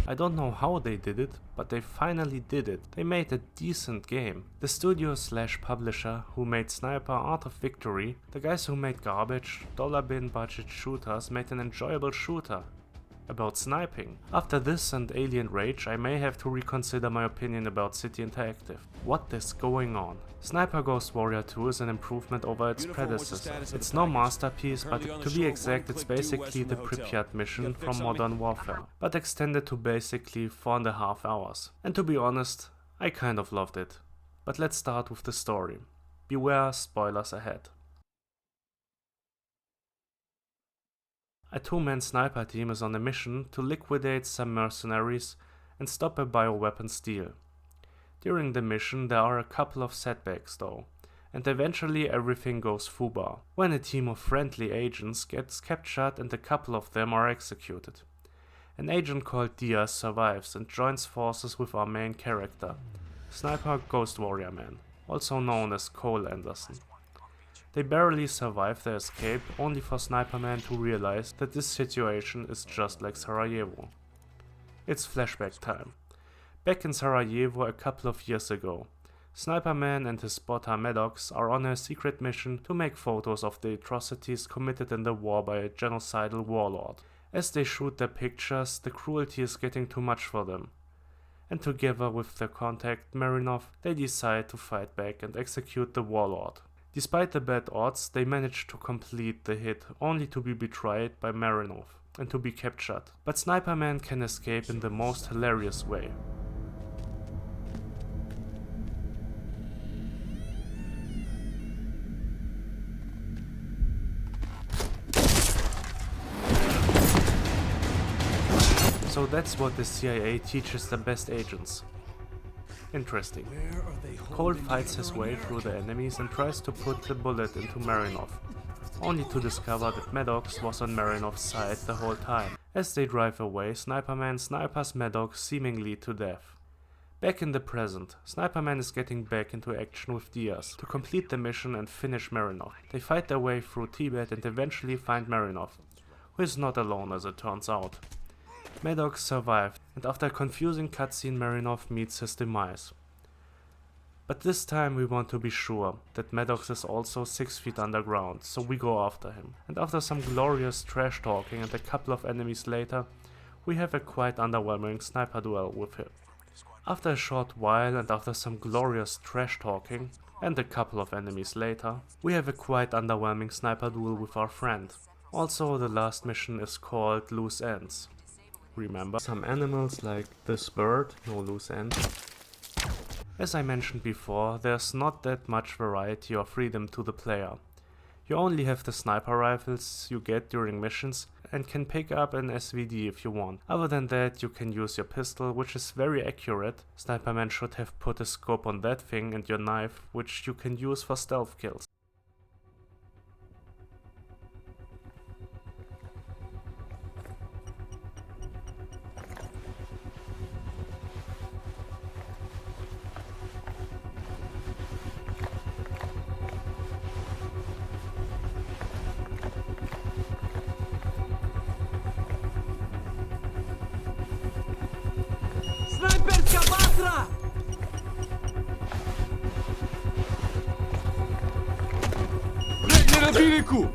I don't know how they did it, but they finally did it. They made a decent game. The studio slash publisher who made Sniper Art of Victory, the guys who made garbage, dollar bin budget shooters made an enjoyable shooter about sniping. After this and Alien Rage, I may have to reconsider my opinion about City Interactive. What is going on? Sniper Ghost Warrior 2 is an improvement over its predecessor. It's no masterpiece, but to be exact, it's basically the Pripyat mission from Modern Warfare, but extended to basically 4.5 hours. And to be honest, I kind of loved it. But let's start with the story. Beware, spoilers ahead. A two-man sniper team is on a mission to liquidate some mercenaries and stop a bioweapon steal. During the mission there are a couple of setbacks though, and eventually everything goes foobar, when a team of friendly agents gets captured and a couple of them are executed. An agent called Diaz survives and joins forces with our main character, Sniper Ghost Warrior Man, also known as Cole Anderson. They barely survive their escape, only for Sniper Man to realize that this situation is just like Sarajevo. It's flashback time. Back in Sarajevo a couple of years ago, Sniper Man and his spotter Maddox are on a secret mission to make photos of the atrocities committed in the war by a genocidal warlord. As they shoot their pictures, the cruelty is getting too much for them. And together with their contact Marinov, they decide to fight back and execute the warlord. Despite the bad odds, they manage to complete the hit, only to be betrayed by Marinov and to be captured. But Sniper Man can escape in the most hilarious way. So that's what the CIA teaches the best agents. Interesting. Cole fights his way through the enemies and tries to put the bullet into Marinov, only to discover that Maddox was on Marinov's side the whole time. As they drive away, Sniper Man snipers Maddox seemingly to death. Back in the present, Sniper Man is getting back into action with Diaz to complete the mission and finish Marinov. They fight their way through Tibet and eventually find Marinov, who is not alone as it turns out. Maddox survived, and after a confusing cutscene Marinov meets his demise. But this time we want to be sure that Maddox is also 6 feet underground, so we go after him. And after some glorious trash talking and a couple of enemies later, we have a quite underwhelming sniper duel with him. After a short while and after some glorious trash talking and a couple of enemies later, we have a quite underwhelming sniper duel with our friend. Also, the last mission is called Loose Ends. Remember, some animals like this bird, no loose ends. As I mentioned before, there's not that much variety or freedom to the player. You only have the sniper rifles you get during missions and can pick up an SVD if you want. Other than that, you can use your pistol, which is very accurate. Sniper Man should have put a scope on that thing, and your knife, which you can use for stealth kills. Na biegu!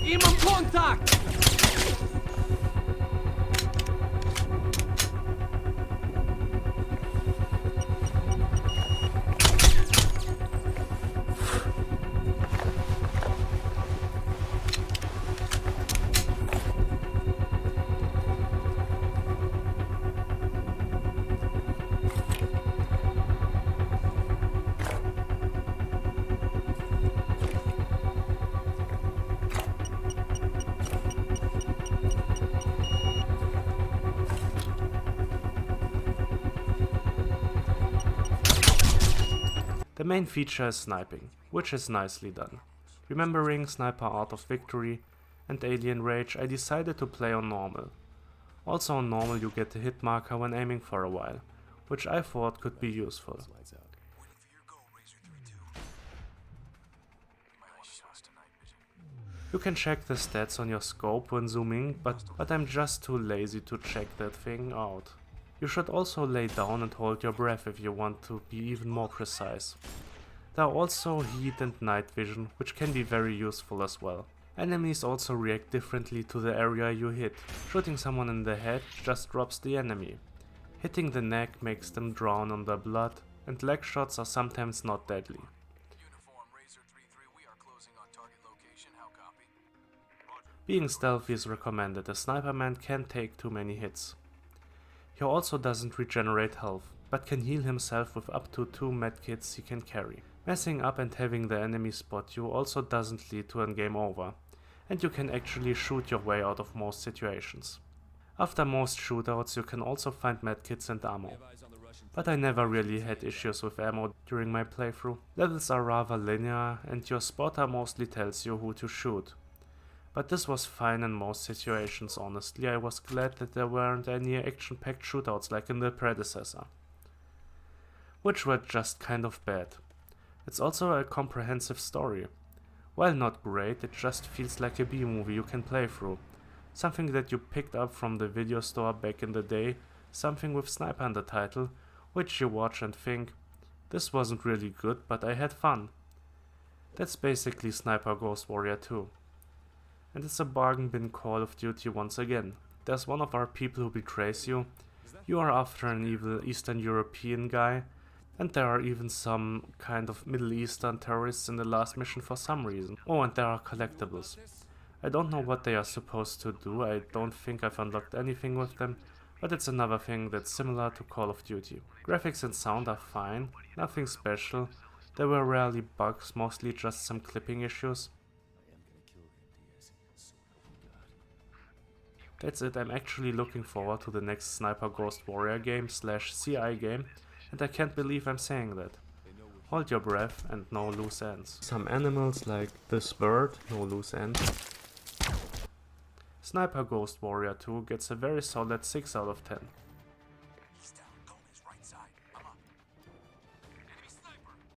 Imam kontakt! The main feature is sniping, which is nicely done. Remembering Sniper Art of Victory and Alien Rage, I decided to play on normal. Also on normal you get the hit marker when aiming for a while, which I thought could be useful. You can check the stats on your scope when zooming, but I'm just too lazy to check that thing out. You should also lay down and hold your breath if you want to be even more precise. There are also heat and night vision, which can be very useful as well. Enemies also react differently to the area you hit. Shooting someone in the head just drops the enemy. Hitting the neck makes them drown on their blood, and leg shots are sometimes not deadly. Being stealthy is recommended, a sniper man can't take too many hits. He also doesn't regenerate health, but can heal himself with up to 2 medkits he can carry. Messing up and having the enemy spot you also doesn't lead to a game over, and you can actually shoot your way out of most situations. After most shootouts you can also find medkits and ammo, but I never really had issues with ammo during my playthrough. Levels are rather linear and your spotter mostly tells you who to shoot. But this was fine in most situations, honestly. I was glad that there weren't any action-packed shootouts like in the predecessor, which were just kind of bad. It's also a comprehensive story. While not great, it just feels like a B-movie you can play through. Something that you picked up from the video store back in the day, something with sniper in the title, which you watch and think, this wasn't really good, but I had fun. That's basically Sniper Ghost Warrior 2. And it's a bargain bin Call of Duty once again. There's one of our people who betrays you, you are after an evil Eastern European guy, and there are even some kind of Middle Eastern terrorists in the last mission for some reason. Oh, and there are collectibles. I don't know what they are supposed to do, I don't think I've unlocked anything with them, but it's another thing that's similar to Call of Duty. Graphics and sound are fine, nothing special, there were rarely bugs, mostly just some clipping issues. That's it, I'm actually looking forward to the next Sniper Ghost Warrior game / CI game, and I can't believe I'm saying that. Hold your breath and no loose ends. Some animals like this bird, no loose ends. Sniper Ghost Warrior 2 gets a very solid 6 out of 10.